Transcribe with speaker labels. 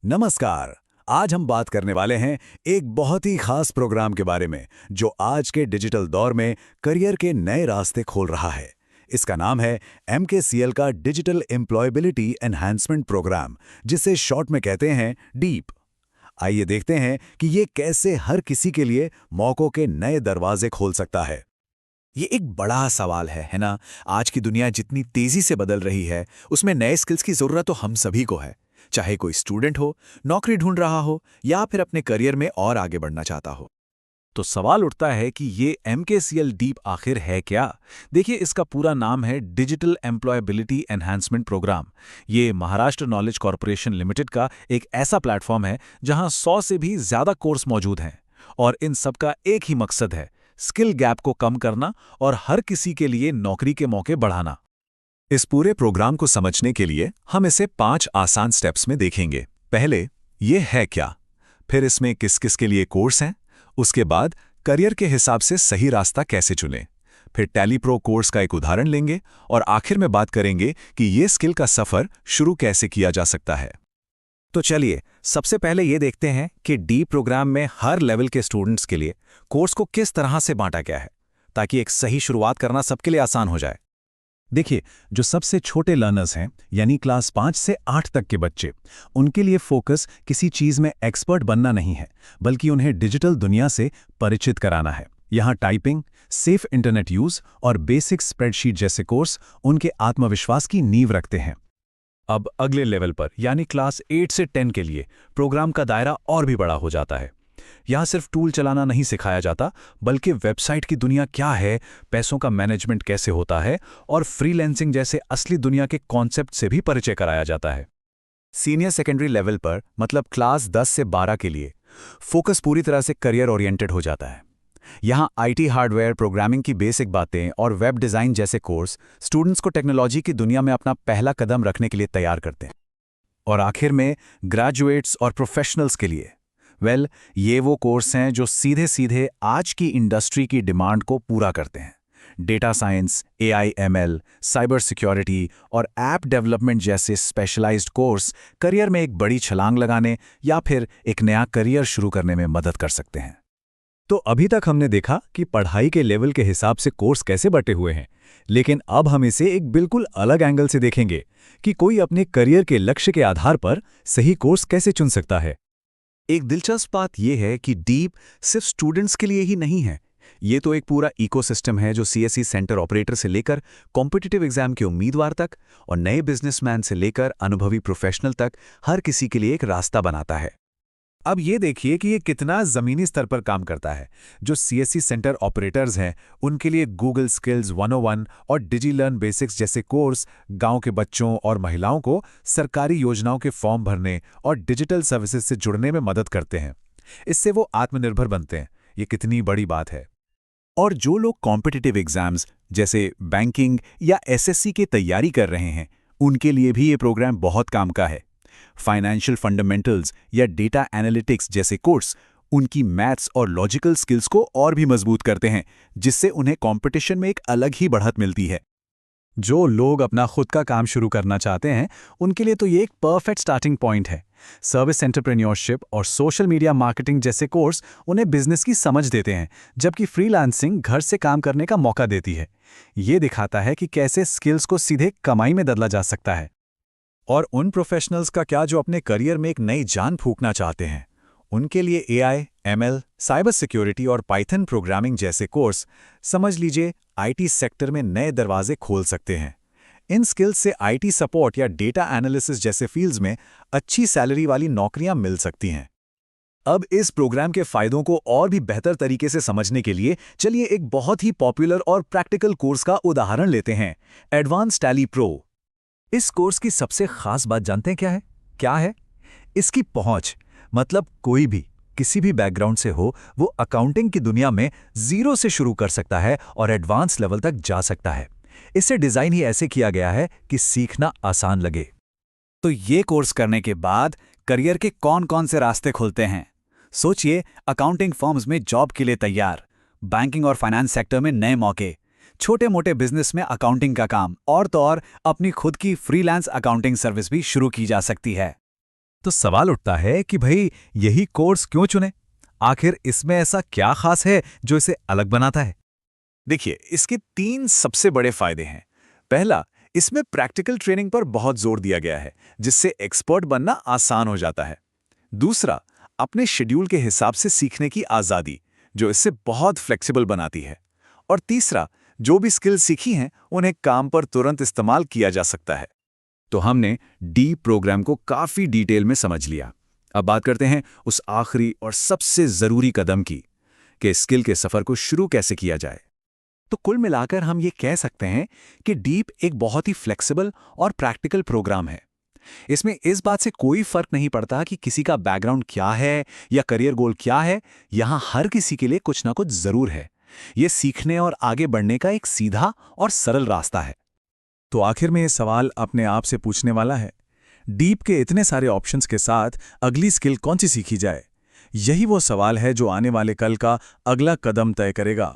Speaker 1: नमस्कार। आज हम बात करने वाले हैं एक बहुत ही खास प्रोग्राम के बारे में जो आज के डिजिटल दौर में करियर के नए रास्ते खोल रहा है। इसका नाम है MKCL का डिजिटल एम्प्लॉयबिलिटी एनहांसमेंट प्रोग्राम, जिसे शॉर्ट में कहते हैं डीप। आइए देखते हैं कि ये कैसे हर किसी के लिए मौकों के नए दरवाजे खोल सकता है।
Speaker 2: ये एक बड़ा सवाल है ना। आज की दुनिया जितनी तेजी से बदल रही है, उसमें नए स्किल्स की जरूरत तो हम सभी को है। चाहे कोई स्टूडेंट हो, नौकरी ढूंढ रहा हो या फिर अपने करियर में और आगे बढ़ना चाहता हो। तो सवाल उठता है कि ये MKCL डीप आखिर है क्या। देखिए, इसका पूरा नाम है डिजिटल एम्प्लॉयबिलिटी एनहांसमेंट प्रोग्राम। ये महाराष्ट्र नॉलेज कॉर्पोरेशन लिमिटेड का एक ऐसा प्लेटफॉर्म है जहां 100 से भी ज्यादा कोर्स मौजूद हैं, और इन सबका एक ही मकसद है, स्किल गैप को कम करना और हर किसी के लिए नौकरी के मौके बढ़ाना।
Speaker 3: इस पूरे प्रोग्राम को समझने के लिए हम इसे 5 आसान स्टेप्स में देखेंगे। पहले, ये है क्या, फिर इसमें किस किस के लिए कोर्स हैं, उसके बाद करियर के हिसाब से सही रास्ता कैसे चुनें, फिर टैली प्रो कोर्स का एक उदाहरण लेंगे और आखिर में बात करेंगे कि ये स्किल का सफ़र शुरू कैसे किया जा सकता है।
Speaker 2: तो चलिए, सबसे पहले ये देखते हैं कि डीप प्रोग्राम में हर लेवल के स्टूडेंट्स के लिए कोर्स को किस तरह से बांटा गया है, ताकि एक सही शुरुआत करना सबके लिए आसान हो जाए।
Speaker 3: देखिए, जो सबसे छोटे लर्नर्स हैं, यानी क्लास 5 से 8 तक के बच्चे, उनके लिए फोकस किसी चीज़ में एक्सपर्ट बनना नहीं है, बल्कि उन्हें डिजिटल दुनिया से परिचित कराना है। यहाँ टाइपिंग, सेफ इंटरनेट यूज़ और बेसिक स्प्रेडशीट जैसे कोर्स उनके आत्मविश्वास की नींव रखते हैं।
Speaker 2: अब अगले लेवल पर, यानी क्लास 8 से 10 के लिए प्रोग्राम का दायरा और भी बड़ा हो जाता है। यहाँ सिर्फ टूल चलाना नहीं सिखाया जाता, बल्कि वेबसाइट की दुनिया क्या है, पैसों का मैनेजमेंट कैसे होता है और फ्रीलांसिंग जैसे असली दुनिया के कॉन्सेप्ट से भी परिचय कराया जाता है। सीनियर सेकेंडरी लेवल पर, मतलब क्लास 10 से 12 के लिए, फोकस पूरी तरह से करियर ओरिएंटेड हो जाता है। यहाँ IT हार्डवेयर, प्रोग्रामिंग की बेसिक बातें और वेब डिज़ाइन जैसे कोर्स स्टूडेंट्स को टेक्नोलॉजी की दुनिया में अपना पहला कदम रखने के लिए तैयार करते हैं। और आखिर में ग्रेजुएट्स और प्रोफेशनल्स के लिए, ये वो कोर्स हैं जो सीधे सीधे आज की इंडस्ट्री की डिमांड को पूरा करते हैं। Data science, AI ML, cyber security और ऐप डेवलपमेंट जैसे स्पेशलाइज्ड कोर्स करियर में एक बड़ी छलांग लगाने या फिर एक नया करियर शुरू करने में मदद कर सकते हैं।
Speaker 3: तो अभी तक हमने देखा कि पढ़ाई के लेवल के हिसाब से कोर्स कैसे बटे हुए हैं, लेकिन अब हम इसे एक बिल्कुल अलग एंगल से देखेंगे कि कोई अपने करियर के लक्ष्य के आधार पर सही कोर्स कैसे चुन सकता है।
Speaker 2: एक दिलचस्प बात यह है कि डीप सिर्फ स्टूडेंट्स के लिए ही नहीं है। ये तो एक पूरा इकोसिस्टम है जो CSE सेंटर ऑपरेटर से लेकर कॉम्पिटिटिव एग्जाम के उम्मीदवार तक और नए बिजनेसमैन से लेकर अनुभवी प्रोफेशनल तक हर किसी के लिए एक रास्ता बनाता है। अब ये देखिए कि ये कितना ज़मीनी स्तर पर काम करता है। जो CSE सेंटर ऑपरेटर्स हैं, उनके लिए गूगल स्किल्स 101 और डिजिलर्न बेसिक्स जैसे कोर्स गांव के बच्चों और महिलाओं को सरकारी योजनाओं के फॉर्म भरने और डिजिटल सर्विसेज से जुड़ने में मदद करते हैं। इससे वो आत्मनिर्भर बनते हैं। ये कितनी बड़ी बात है। और जो लोग कॉम्पिटिटिव एग्जाम्स जैसे बैंकिंग या SSC की तैयारी कर रहे हैं, उनके लिए भी ये प्रोग्राम बहुत काम का है। फाइनेंशियल फंडामेंटल्स या डेटा एनालिटिक्स जैसे कोर्स उनकी मैथ्स और लॉजिकल स्किल्स को और भी मजबूत करते हैं, जिससे उन्हें कंपटीशन में एक अलग ही बढ़त मिलती है। जो लोग अपना खुद का काम शुरू करना चाहते हैं, उनके लिए तो ये एक परफेक्ट स्टार्टिंग पॉइंट है। सर्विस एंटरप्रेन्योरशिप और सोशल मीडिया मार्केटिंग जैसे कोर्स उन्हें बिजनेस की समझ देते हैं, जबकि फ्रीलांसिंग घर से काम करने का मौका देती है। ये दिखाता है कि कैसे स्किल्स को सीधे कमाई में बदला जा सकता है। और उन प्रोफेशनल्स का क्या जो अपने करियर में एक नई जान फूंकना चाहते हैं, उनके लिए AI, ML, साइबर सिक्योरिटी और पाइथन प्रोग्रामिंग जैसे कोर्स, समझ लीजिए, IT सेक्टर में नए दरवाजे खोल सकते हैं। इन स्किल्स से IT सपोर्ट या डेटा एनालिसिस जैसे फील्ड्स में अच्छी सैलरी वाली नौकरियां मिल सकती हैं। अब इस प्रोग्राम के फायदों को और भी बेहतर तरीके से समझने के लिए चलिए एक बहुत ही पॉपुलर और प्रैक्टिकल कोर्स का उदाहरण लेते हैं, एडवांस टैली प्रो। इस कोर्स की सबसे खास बात जानते हैं क्या है? इसकी पहुंच, मतलब कोई भी किसी भी बैकग्राउंड से हो, वो अकाउंटिंग की दुनिया में जीरो से शुरू कर सकता है और एडवांस लेवल तक जा सकता है। इसे डिजाइन ही ऐसे किया गया है कि सीखना आसान लगे। तो ये कोर्स करने के बाद करियर के कौन कौन से रास्ते खुलते हैं? सोचिए, अकाउंटिंग फर्म्स में जॉब के लिए तैयार, बैंकिंग और फाइनेंस सेक्टर में नए मौके, छोटे मोटे बिजनेस में अकाउंटिंग का काम, और तो और अपनी खुद की फ्रीलांस अकाउंटिंग सर्विस भी शुरू की जा सकती है। तो सवाल उठता है कि भाई यही कोर्स क्यों चुने? आखिर इसमें ऐसा क्या खास है जो इसे अलग बनाता है?
Speaker 3: देखिए, इसके 3 सबसे बड़े फायदे हैं। पहला, इसमें प्रैक्टिकल ट्रेनिंग पर बहुत जोर दिया गया है, जिससे एक्सपर्ट बनना आसान हो जाता है। दूसरा, अपने शेड्यूल के हिसाब से सीखने की आज़ादी, जो इससे बहुत फ्लेक्सिबल बनाती है। और तीसरा, जो भी स्किल सीखी हैं, उन्हें काम पर तुरंत इस्तेमाल किया जा सकता है।
Speaker 2: तो हमने डीप प्रोग्राम को काफी डिटेल में समझ लिया। अब बात करते हैं उस आखिरी और सबसे जरूरी कदम की, कि स्किल के सफर को शुरू कैसे किया जाए। तो कुल मिलाकर हम ये कह सकते हैं कि डीप एक बहुत ही फ्लेक्सिबल और प्रैक्टिकल प्रोग्राम है। इसमें इस बात से कोई फर्क नहीं पड़ता कि किसी का बैकग्राउंड क्या है या करियर गोल क्या है, यहां हर किसी के लिए कुछ ना कुछ जरूर है। ये सीखने और आगे बढ़ने का एक सीधा और सरल रास्ता है।
Speaker 4: तो आखिर में ये सवाल अपने आप से पूछने वाला है, डीप के इतने सारे ऑप्शंस के साथ अगली स्किल कौन सी सीखी जाए? यही वो सवाल है जो आने वाले कल का अगला कदम तय करेगा।